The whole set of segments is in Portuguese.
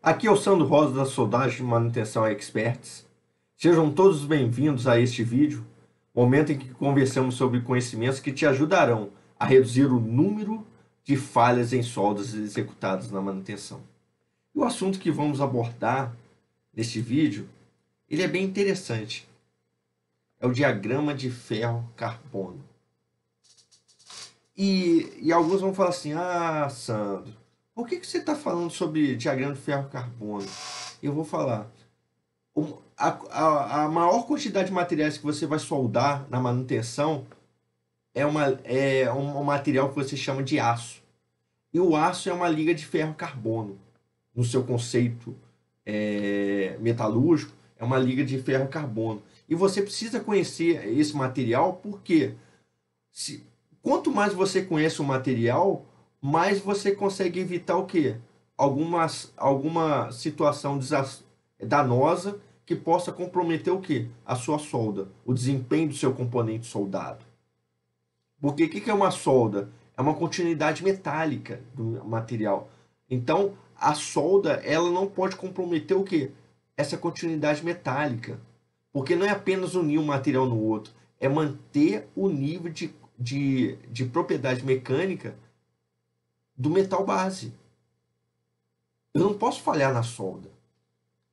Aqui é o Sandro Rosa da Soldagem Manutenção Experts. Sejam todos bem-vindos a este vídeo, momento em que conversamos sobre conhecimentos que te ajudarão a reduzir o número de falhas em soldas executadas na manutenção. E o assunto que vamos abordar neste vídeo, ele é bem interessante. É o diagrama de ferro-carbono. E alguns vão falar assim, Sandro, por que você está falando sobre diagrama de ferro-carbono? Eu vou falar, a maior quantidade de materiais que você vai soldar na manutenção é um material que você chama de aço. E o aço é uma liga de ferro-carbono. No seu conceito metalúrgico, é uma liga de ferro-carbono. E você precisa conhecer esse material porque se, quanto mais você conhece o material, mais você consegue evitar o quê? Alguma situação danosa que possa comprometer o quê? A sua solda, o desempenho do seu componente soldado. Porque o que é uma solda? É uma continuidade metálica do material. Então, a solda, ela não pode comprometer o quê? Essa continuidade metálica. Porque não é apenas unir um material no outro, é manter o nível de propriedade mecânica do metal base. Eu não posso falhar na solda,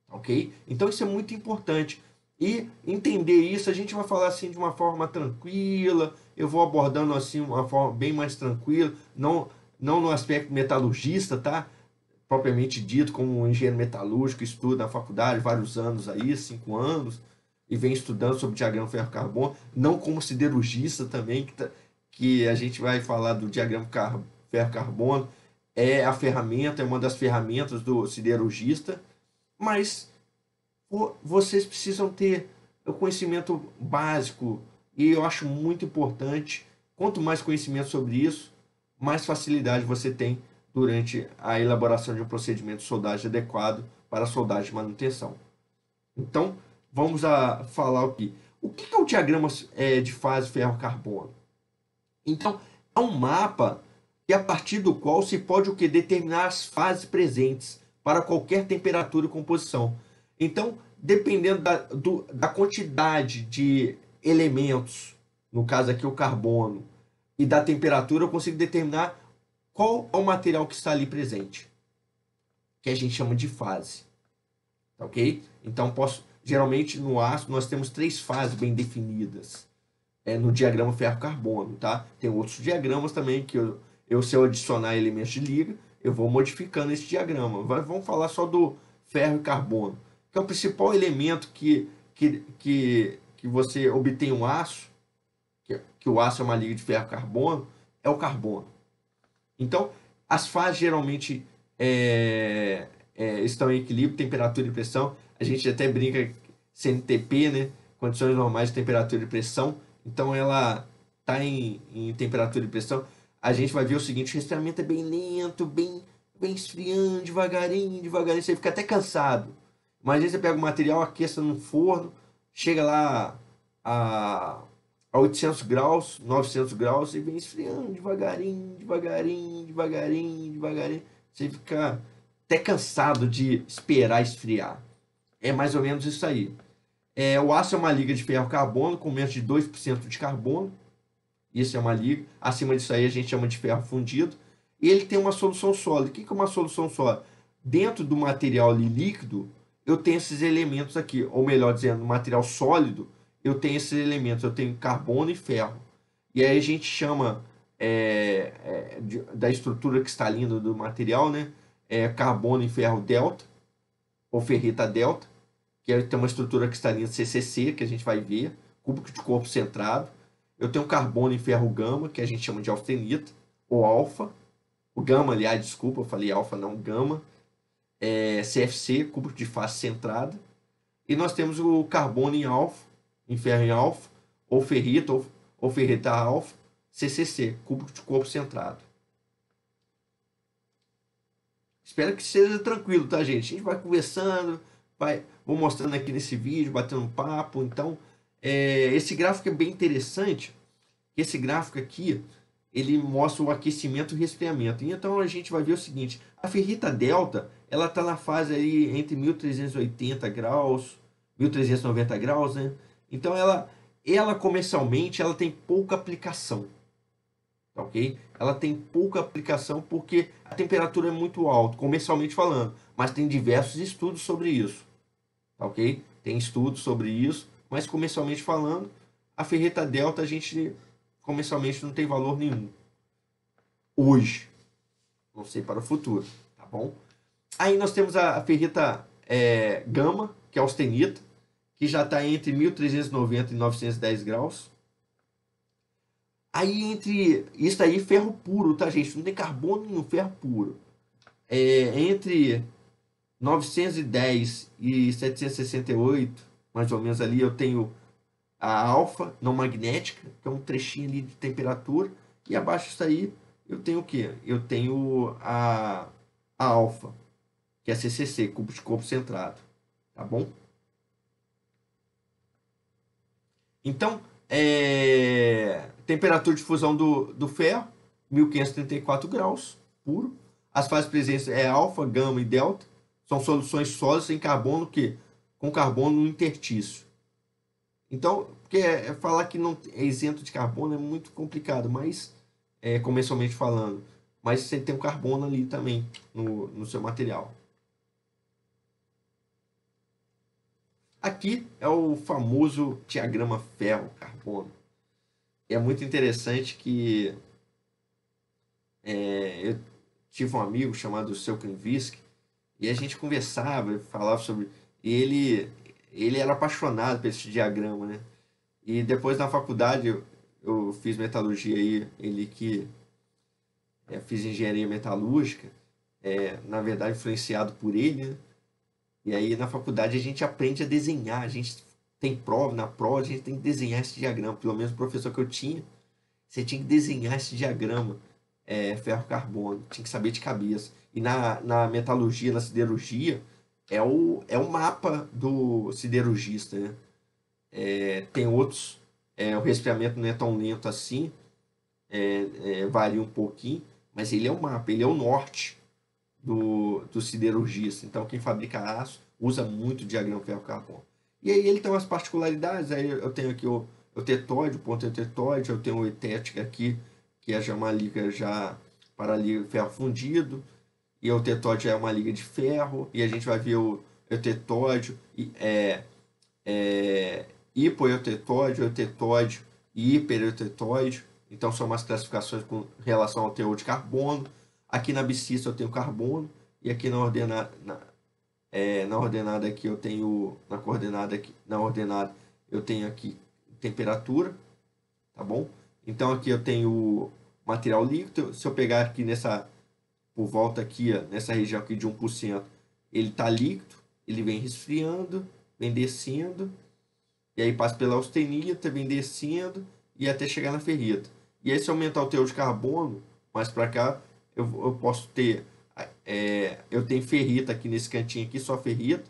ok? Então isso é muito importante. E entender isso, a gente vai falar assim de uma forma tranquila, eu vou abordando assim uma forma bem mais tranquila, não no aspecto metalurgista, tá? Propriamente dito, como um engenheiro metalúrgico, estuda na faculdade vários anos aí, 5 anos, e vem estudando sobre diagrama ferro-carbono, não como siderurgista também, que a gente vai falar do diagrama ferro-carbono, é a ferramenta, é uma das ferramentas do siderurgista, mas vocês precisam ter o conhecimento básico, e eu acho muito importante, quanto mais conhecimento sobre isso, mais facilidade você tem durante a elaboração de um procedimento de soldagem adequado para a soldagem de manutenção. Então, vamos a falar aqui. O que é o diagrama de fase ferro-carbono? Então, é um mapa que a partir do qual se pode o que determinar as fases presentes para qualquer temperatura e composição. Então, dependendo da quantidade de elementos, no caso aqui o carbono, e da temperatura, eu consigo determinar qual é o material que está ali presente, que a gente chama de fase. Ok? Então, geralmente no aço nós temos 3 fases bem definidas no diagrama ferro-carbono, tá? Tem outros diagramas também que se eu adicionar elementos de liga, eu vou modificando esse diagrama. Vamos falar só do ferro e carbono, que é o principal elemento que você obtém um aço, que o aço é uma liga de ferro-carbono, é o carbono. Então, as fases geralmente estão em equilíbrio, temperatura e pressão. A gente até brinca CNTP, né? Condições normais de temperatura e pressão. Então, ela está em temperatura e pressão. A gente vai ver o seguinte: o resfriamento é bem lento, bem esfriando, devagarinho, devagarinho. Você fica até cansado. Imagina você pega o material, aqueça no forno, chega lá a 800 graus, 900 graus, e vem esfriando devagarinho, devagarinho, devagarinho, devagarinho. Você fica até cansado de esperar esfriar. É mais ou menos isso aí. O aço é uma liga de ferro-carbono com menos de 2% de carbono. Isso é uma liga. Acima disso aí a gente chama de ferro fundido. E ele tem uma solução sólida. O que é uma solução sólida? Dentro do material ali líquido, eu tenho esses elementos aqui. Ou melhor dizendo, no material sólido, eu tenho esses elementos. Eu tenho carbono e ferro. E aí a gente chama da estrutura cristalina do material, né? Carbono e ferro delta, ou ferrita delta, que tem uma estrutura cristalina CCC, que a gente vai ver, cúbico de corpo centrado. Eu tenho carbono e ferro gama, que a gente chama de alfenita, ou alfa. O gama, aliás, desculpa, eu falei alfa, não gama. CFC, cúbico de face centrada. E nós temos o carbono em alfa, em ferro em alfa, ou ferrita, ou ferrita alfa, CCC, cúbico de corpo centrado. Espero que seja tranquilo, tá, gente? A gente vai conversando, vou mostrando aqui nesse vídeo, batendo um papo. Então, esse gráfico é bem interessante. Esse gráfico aqui, ele mostra o aquecimento e resfriamento. E então a gente vai ver o seguinte: a ferrita delta ela está na fase aí entre 1380 graus, 1390 graus, né? Então ela comercialmente ela tem pouca aplicação, tá ok? Ela tem pouca aplicação porque a temperatura é muito alta, comercialmente falando, mas tem diversos estudos sobre isso, tá ok? Tem estudos sobre isso, mas comercialmente falando, a ferreta Delta a gente comercialmente não tem valor nenhum hoje, não sei para o futuro, tá bom? Aí nós temos a ferrita Gama, que é austenita, que já está entre 1390 e 910 graus. Aí entre isso aí, ferro puro, tá, gente? Não tem carbono nenhum, ferro puro. Entre 910 e 768, mais ou menos ali, eu tenho a alfa não magnética, que é um trechinho ali de temperatura. E abaixo disso aí, eu tenho o quê? Eu tenho a alfa, que é CCC, cubo de corpo centrado. Tá bom? Então, temperatura de fusão do ferro, 1534 graus, puro. As fases presentes é alfa, gama e delta. São soluções sólidas em carbono com carbono no interstício. Então, porque falar que não é isento de carbono é muito complicado, mas comercialmente falando. Mas você tem o carbono ali também no seu material. Aqui é o famoso diagrama ferro-carbono. É muito interessante que eu tive um amigo chamado Seu Kanvisky e a gente conversava, falava sobre. E ele era apaixonado por esse diagrama, né? E depois na faculdade eu fiz metalurgia aí, ele que fiz engenharia metalúrgica, na verdade influenciado por ele, né? E aí na faculdade a gente aprende a desenhar, a gente tem prova, na prova a gente tem que desenhar esse diagrama, pelo menos o professor que eu tinha, você tinha que desenhar esse diagrama, ferro-carbono, tinha que saber de cabeça. E na metalurgia, na siderurgia, é o mapa do siderurgista, né? Tem outros, o resfriamento não é tão lento assim, varia um pouquinho, mas ele é o mapa, ele é o norte do siderurgista. Então, quem fabrica aço usa muito o diagrama ferro-carbono. E aí ele tem umas particularidades. Aí eu tenho aqui o tetóide, o ponto tetóide, eu tenho o etética aqui, que é já uma liga já para liga ferro fundido, e o tetóide é uma liga de ferro, e a gente vai ver o eutetóide, hipoeutetóide, eutetóide e hipereutetóide. Então são umas classificações com relação ao teor de carbono. Aqui na abscissa eu tenho carbono, e aqui na ordenada aqui eu tenho, na coordenada aqui, na ordenada eu tenho aqui temperatura, tá bom? Então aqui eu tenho material líquido. Se eu pegar aqui por volta aqui, ó, nessa região aqui de 1%, ele está líquido, ele vem resfriando, vem descendo, e aí passa pela austenita, vem descendo, e até chegar na ferrita. E aí se aumentar o teor de carbono, mais para cá, eu posso ter, eu tenho ferrita aqui nesse cantinho aqui, só ferrita,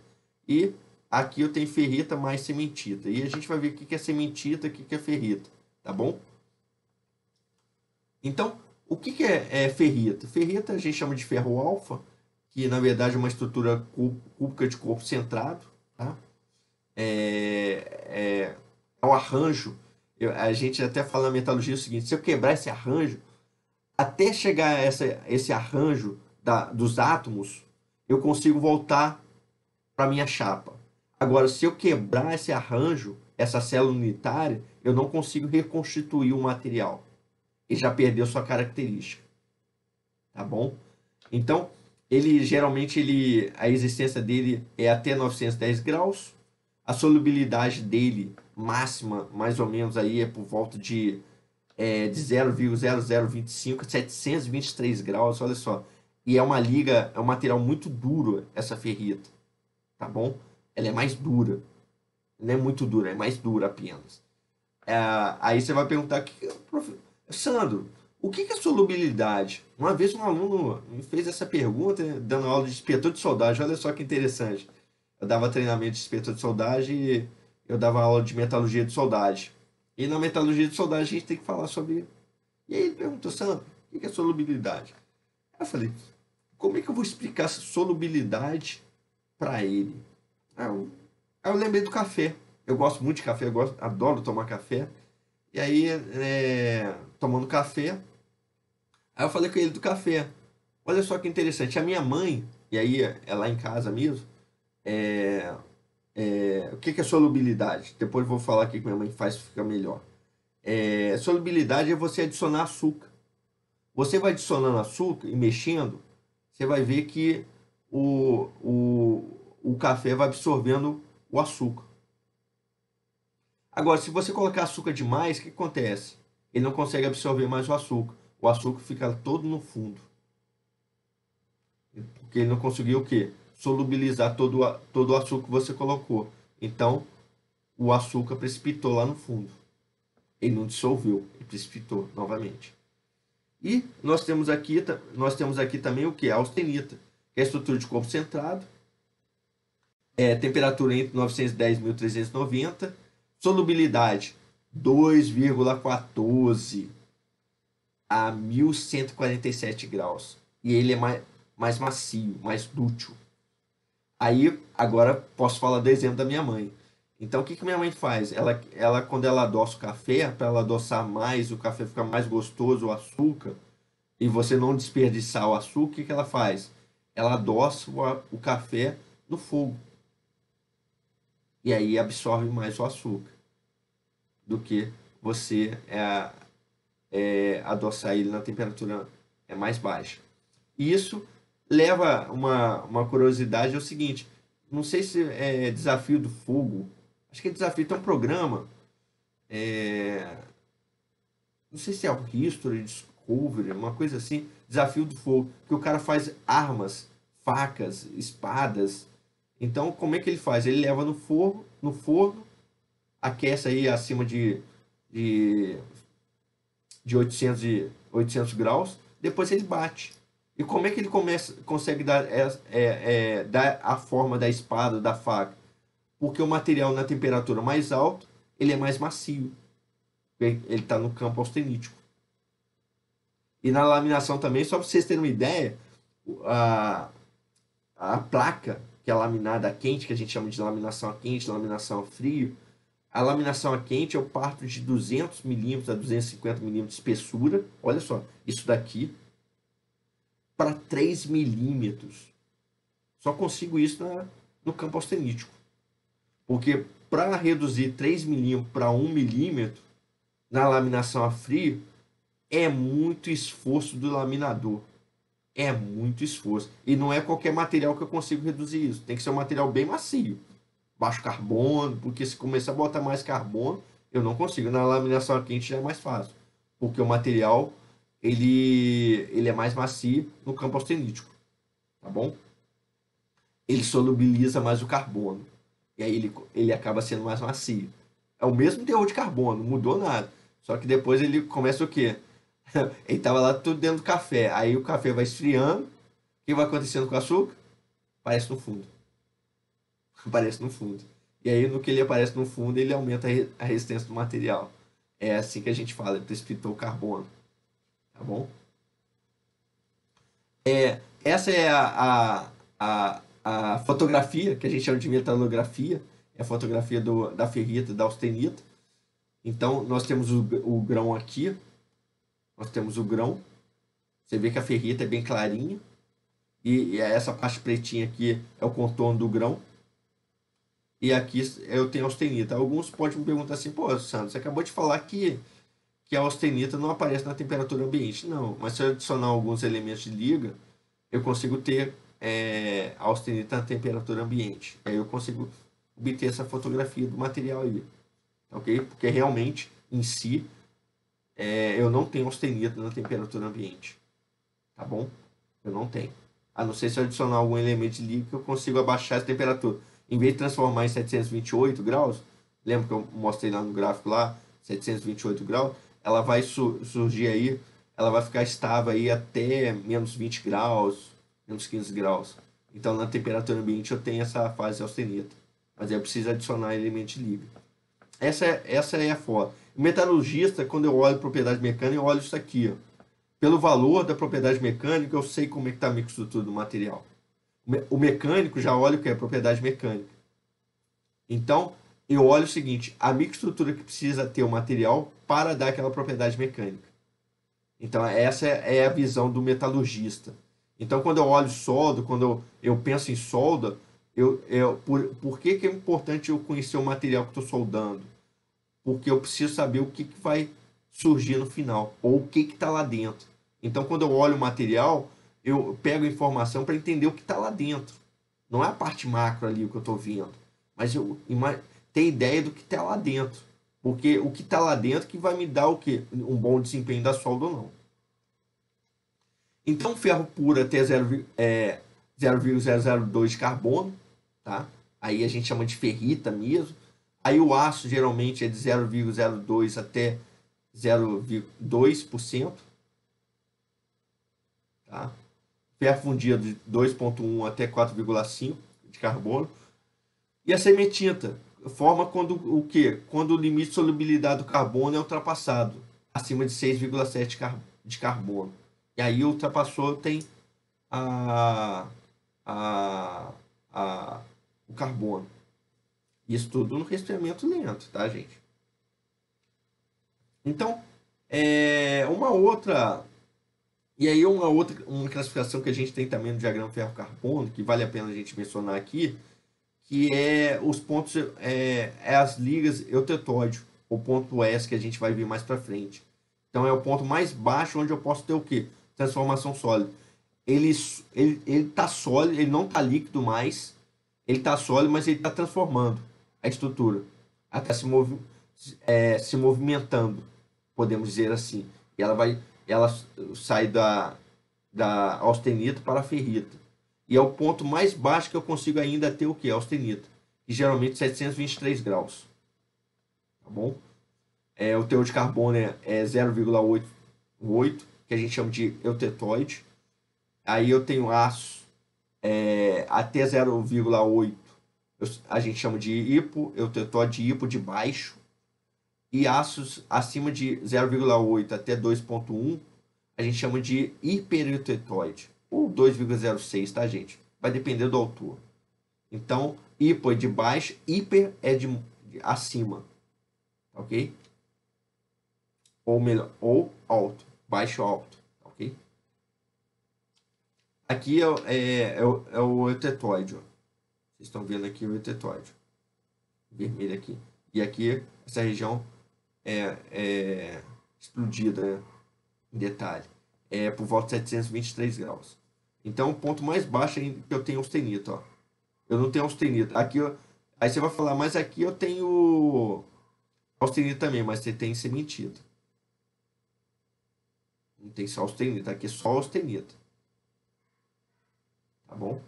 e aqui eu tenho ferrita mais cementita. E a gente vai ver o que é cementita, o que é ferrita, tá bom? Então, o que é ferrita? Ferrita a gente chama de ferro alfa, que na verdade é uma estrutura cúbica de corpo centrado, tá? É o arranjo. A gente até fala na metalurgia o seguinte: se eu quebrar esse arranjo, até chegar a esse arranjo dos átomos, eu consigo voltar para minha chapa. Agora, se eu quebrar esse arranjo, essa célula unitária, eu não consigo reconstituir o material. Ele já perdeu sua característica. Tá bom? Então, a existência dele é até 910 graus. A solubilidade dele máxima, mais ou menos aí, é por volta de 0,0025 a 723 graus, olha só. E é um material muito duro, essa ferrita, tá bom? Ela é mais dura. Não é muito dura, é mais dura apenas. Aí você vai perguntar, Sandro, o que é solubilidade? Uma vez um aluno me fez essa pergunta, dando aula de inspetor de soldagem, olha só que interessante. Eu dava treinamento de inspetor de soldagem e eu dava aula de metalurgia de soldagem. E na metalurgia de soldagem a gente tem que falar sobre. E aí ele perguntou, Sandro, o que é solubilidade? Eu falei, como é que eu vou explicar essa solubilidade para ele? Aí eu lembrei do café. Eu gosto muito de café, adoro tomar café. E aí, tomando café, aí eu falei com ele do café. Olha só que interessante, a minha mãe, e aí é lá em casa mesmo, é, o que que é solubilidade? Depois eu vou falar aqui que minha mãe faz, fica melhor. Solubilidade é você adicionar açúcar. Você vai adicionando açúcar e mexendo, você vai ver que o café vai absorvendo o açúcar. Agora, se você colocar açúcar demais, o que acontece? Ele não consegue absorver mais o açúcar. O açúcar fica todo no fundo. Porque ele não conseguiu o quê? Solubilizar todo o açúcar que você colocou. Então, o açúcar precipitou lá no fundo. Ele não dissolveu, ele precipitou novamente. E nós temos aqui também o que? A austenita, que é a estrutura de corpo centrado, temperatura entre 910 e 1390, solubilidade 2,14 a 1147 graus. E ele é mais macio, mais dútil. Aí, agora, posso falar do exemplo da minha mãe. Então, o que que minha mãe faz? Quando ela adoça o café, para ela adoçar mais, o café ficar mais gostoso, o açúcar, e você não desperdiçar o açúcar, o que que ela faz? Ela adoça o café no fogo. E aí absorve mais o açúcar do que você adoçar ele na temperatura mais baixa. E isso leva uma curiosidade, é o seguinte, não sei se é Desafio do Fogo, acho que é Desafio, tem um programa, é, não sei se é o History, Discovery, uma coisa assim, Desafio do Fogo, que o cara faz armas, facas, espadas. Então, como é que ele faz? Ele leva no forno, aquece aí acima de, de 800 graus, depois ele bate. E como é que ele consegue dar a forma da espada, da faca? Porque o material na temperatura mais alta, ele é mais macio. Ele está no campo austenítico. E na laminação também, só para vocês terem uma ideia, a, a placa, que é a laminada a quente, que a gente chama de laminação a quente, laminação a frio, a laminação a quente eu parto de 200 milímetros a 250 milímetros de espessura. Olha só, isso daqui para 3 milímetros. Só consigo isso no campo austenítico. Porque para reduzir 3 milímetros para 1 milímetro na laminação a frio, é muito esforço do laminador. É muito esforço. E não é qualquer material que eu consigo reduzir isso. Tem que ser um material bem macio. Baixo carbono, porque se começar a botar mais carbono, eu não consigo. Na laminação a quente já é mais fácil. Porque o material ele é mais macio no campo austenítico. Tá bom? Ele solubiliza mais o carbono. E aí ele acaba sendo mais macio. É o mesmo teor de carbono, não mudou nada. Só que depois ele começa o quê? Ele estava lá tudo dentro do café. Aí o café vai esfriando. O que vai acontecendo com o açúcar? Aparece no fundo. Aparece no fundo. E aí, no que ele aparece no fundo, ele aumenta a resistência do material. É assim que a gente fala, ele precipitou o carbono. Tá bom? Essa é a fotografia, que a gente chama de metalografia. É a fotografia da ferrita, da austenita. Então, nós temos o grão aqui. Nós temos o grão. Você vê que a ferrita é bem clarinha. E essa parte pretinha aqui é o contorno do grão. E aqui eu tenho a austenita. Alguns podem me perguntar assim, pô, Sandro, você acabou de falar que a austenita não aparece na temperatura ambiente. Não, mas se eu adicionar alguns elementos de liga, eu consigo ter a austenita na temperatura ambiente. Aí eu consigo obter essa fotografia do material aí. Ok? Porque realmente, em si, eu não tenho austenita na temperatura ambiente. Tá bom? Eu não tenho. A não ser se eu adicionar algum elemento de liga que eu consigo abaixar essa temperatura. Em vez de transformar em 728 graus, lembra que eu mostrei lá no gráfico lá, 728 graus, ela vai surgir aí, ela vai ficar estável aí até menos 20 graus, menos 15 graus. Então na temperatura ambiente eu tenho essa fase austenita. Mas aí eu preciso adicionar elemento de liga. Essa é a foto. O metalurgista, quando eu olho propriedade mecânica, eu olho isso aqui, ó. pelo valor da propriedade mecânica, eu sei como é que está a microestrutura do material. O mecânico já olha o que é propriedade mecânica. Então, eu olho o seguinte, a microestrutura que precisa ter o material para dar aquela propriedade mecânica. Então, essa é a visão do metalurgista. Então, quando eu olho solda, quando eu penso em solda, por que é importante eu conhecer o material que estou soldando? Porque eu preciso saber o que vai surgir no final, ou o que está lá dentro. Então, quando eu olho o material, eu pego informação para entender o que está lá dentro. Não é a parte macro ali o que eu estou vendo, mas eu tenho ideia do que está lá dentro. Porque o que está lá dentro que vai me dar o quê? Um bom desempenho da solda ou não. Então, ferro puro até 0,002 de carbono, tá? Aí a gente chama de ferrita mesmo. Aí o aço geralmente é de 0,02 até 0,2%, tá? Ferro fundido de 2,1 até 4,5 de carbono. E a sementinta forma quando o quê? Quando o limite de solubilidade do carbono é ultrapassado, acima de 6,7 de carbono. E aí ultrapassou, tem a, a, o carbono. Isso tudo no resfriamento lento, tá, gente? Então, uma outra. E aí, uma classificação que a gente tem também no diagrama ferro-carbono, que vale a pena a gente mencionar aqui, que é os pontos, as ligas eutetóide, o ponto S que a gente vai ver mais para frente. Então, é o ponto mais baixo onde eu posso ter o quê? Transformação sólida. Ele tá sólido, ele não tá líquido mais, ele tá sólido, mas ele está transformando a estrutura, até se movimentando, podemos dizer assim. E ela sai da austenita para a ferrita. E é o ponto mais baixo que eu consigo ainda ter o que? Austenita. E geralmente 723 graus. Tá bom? O teor de carbono é 0,8, que a gente chama de eutetóide. Aí eu tenho aço até 0,8, a gente chama de hipo, eutetóide hipo de baixo. E aços acima de 0,8 até 2,1, a gente chama de hipereutetóide. Ou 2,06, tá, gente? Vai depender do autor. Então, hipo é de baixo, hiper é de acima. Ok? Ou melhor, ou alto. Baixo ou alto. Ok? Aqui é o eutetóide. Ó. Vocês estão vendo aqui o eutetóide. Vermelho aqui. E aqui, essa região é explodida, né? Em detalhe. É por volta de 723 graus. Então, o ponto mais baixo é que eu tenho austenita. Ó. Eu não tenho austenita. Aqui, aí você vai falar, mas aqui eu tenho austenita também, mas você tem sementita. Não tem só austenita. Aqui é só austenita. Tá bom?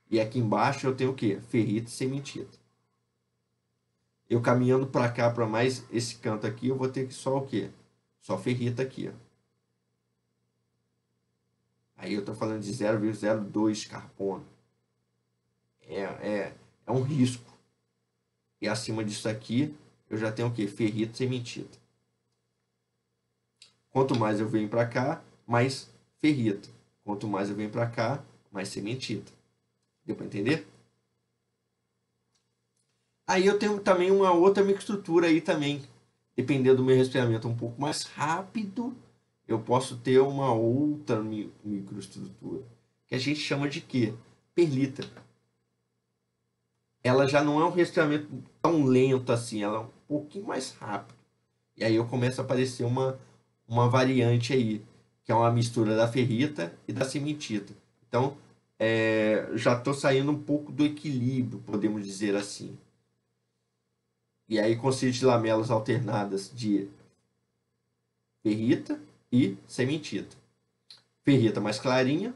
E aqui embaixo eu tenho o quê? Ferrita e sementita. Eu caminhando para cá, para mais esse canto aqui, eu vou ter que só o quê? Só ferrita aqui, ó. Aí eu estou falando de 0,02 carbono. É um risco. E acima disso aqui, eu já tenho o quê? Ferrita e sementita. Quanto mais eu venho para cá, mais ferrita. Quanto mais eu venho para cá, mais sementita. Deu para entender? Aí eu tenho também uma outra microestrutura aí também. Dependendo do meu resfriamento um pouco mais rápido, eu posso ter uma outra microestrutura. Que a gente chama de quê? Perlita. Ela já não é um resfriamento tão lento assim, ela é um pouquinho mais rápido. E aí eu começo a aparecer uma variante aí, que é uma mistura da ferrita e da sementita. Então, já estou saindo um pouco do equilíbrio, podemos dizer assim. E aí consiste de lamelas alternadas de ferrita e sementita. Ferrita mais clarinha,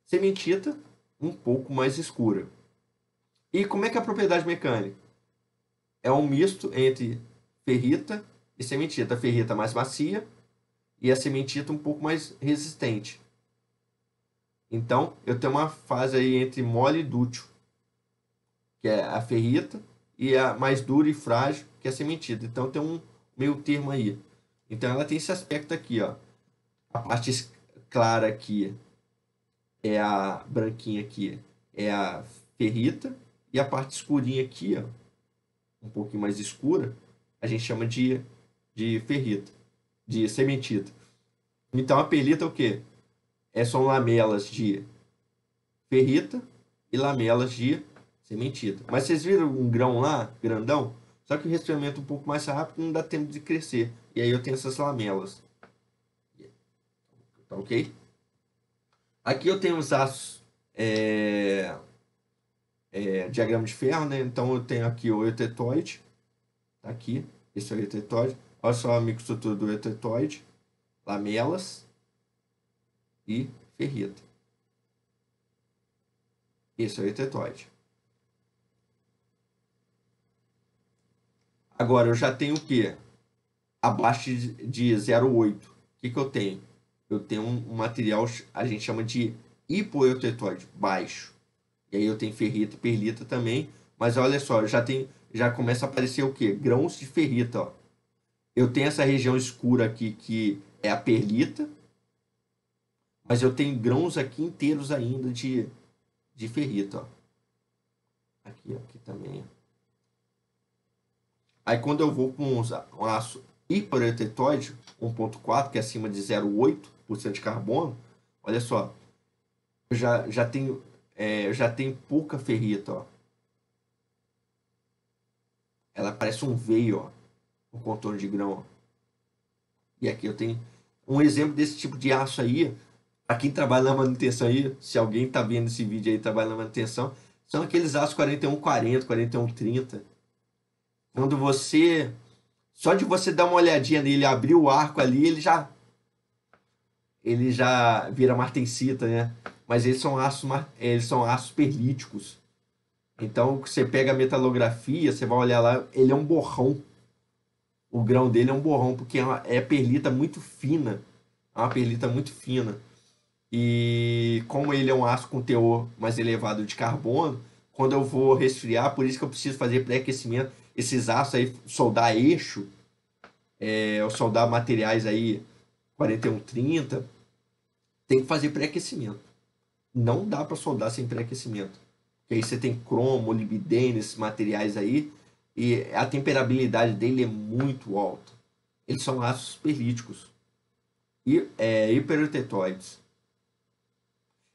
sementita um pouco mais escura. E como é que é a propriedade mecânica? É um misto entre ferrita e sementita. A ferrita mais macia e a sementita um pouco mais resistente. Então, eu tenho uma fase aí entre mole e dúctil, que é a ferrita, e a mais dura e frágil, que é a sementita. Então, tem um meio termo aí. Então, ela tem esse aspecto aqui, ó. A parte clara aqui é a branquinha aqui, é a ferrita. E a parte escurinha aqui, ó, um pouquinho mais escura, a gente chama de ferrita, de cementita. Então a perlita é o quê? São lamelas de ferrita e lamelas de cementita. Mas vocês viram um grão lá, grandão? Só que o resfriamento é um pouco mais rápido, não dá tempo de crescer. E aí eu tenho essas lamelas. Tá ok? Aqui eu tenho os aços, diagrama de ferro, né? Então eu tenho aqui o eutetoide. Tá aqui. Esse é o eutetoide. Olha só a microestrutura do eutetoide. Lamelas e ferrita. Esse é o eutetoide. Agora, eu já tenho o quê? Abaixo de 0,8. O que eu tenho? Eu tenho um material, a gente chama de hipoeutetoide, baixo. E aí eu tenho ferrita e perlita também. Mas olha só, já começa a aparecer o quê? Grãos de ferrita, ó. Eu tenho essa região escura aqui que é a perlita. Mas eu tenho grãos aqui inteiros ainda de ferrita, ó. Aqui também. Aí quando eu vou com um aço hipereutetoide, 1,4, que é acima de 0,8% de carbono, olha só, eu já tenho pouca ferrita, ó. Ela parece um veio, ó, no contorno de grão, ó. E aqui eu tenho um exemplo desse tipo de aço aí. Para quem trabalha na manutenção aí, se alguém tá vendo esse vídeo aí e trabalha na manutenção, são aqueles aços 4140, 4130. Quando você, só de você dar uma olhadinha nele, abrir o arco ali, ele já vira martensita, né? Mas eles são aços perlíticos. Então, você pega a metalografia, você vai olhar lá, ele é um borrão. O grão dele é um borrão, porque é perlita muito fina. É uma perlita muito fina. E como ele é um aço com teor mais elevado de carbono, quando eu vou resfriar, por isso que eu preciso fazer pré-aquecimento. Esses aços aí, soldar eixo, ou soldar materiais aí 4130, tem que fazer pré-aquecimento. Não dá para soldar sem pré-aquecimento. Porque aí você tem cromo, molibdênio, esses materiais aí, e a temperabilidade dele é muito alta. Eles são aços perlíticos e hipereutetoides.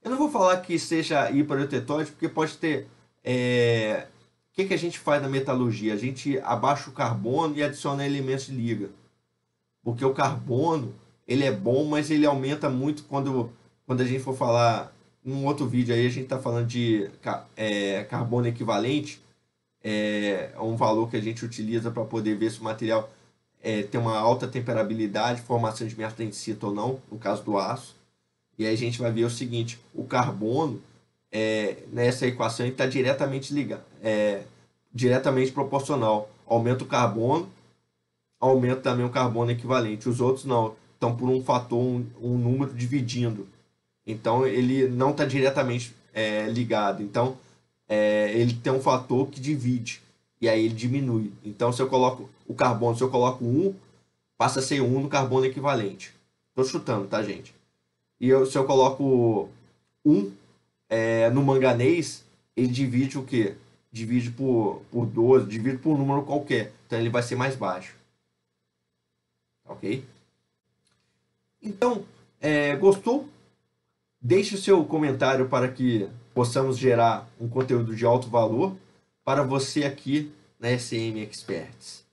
Eu não vou falar que seja hipereutetoide, porque pode ter. O que a gente faz na metalurgia? A gente abaixa o carbono e adiciona elementos de liga. Porque o carbono, ele é bom, mas ele aumenta muito quando a gente for falar. Num outro vídeo aí, a gente está falando de carbono equivalente. É um valor que a gente utiliza para poder ver se o material tem uma alta temperabilidade, formação de mertensita ou não, no caso do aço. E aí a gente vai ver o seguinte: o carbono, nessa equação, está diretamente ligado, diretamente proporcional. Aumenta o carbono, aumenta também o carbono equivalente. Os outros não, estão por um fator, um número dividindo. Então ele não está diretamente ligado. Então ele tem um fator que divide. E aí ele diminui. Então se eu coloco o carbono, se eu coloco 1, passa a ser 1 no carbono equivalente. Estou chutando, tá, gente? E se eu coloco 1 no manganês, ele divide o quê? Divide por 12, divide por um número qualquer. Então ele vai ser mais baixo. Ok? Então, gostou? Deixe o seu comentário para que possamos gerar um conteúdo de alto valor para você aqui na SM Experts.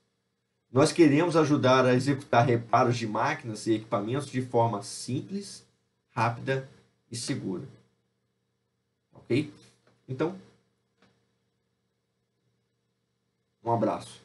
Nós queremos ajudar a executar reparos de máquinas e equipamentos de forma simples, rápida e segura. Ok? Então, um abraço.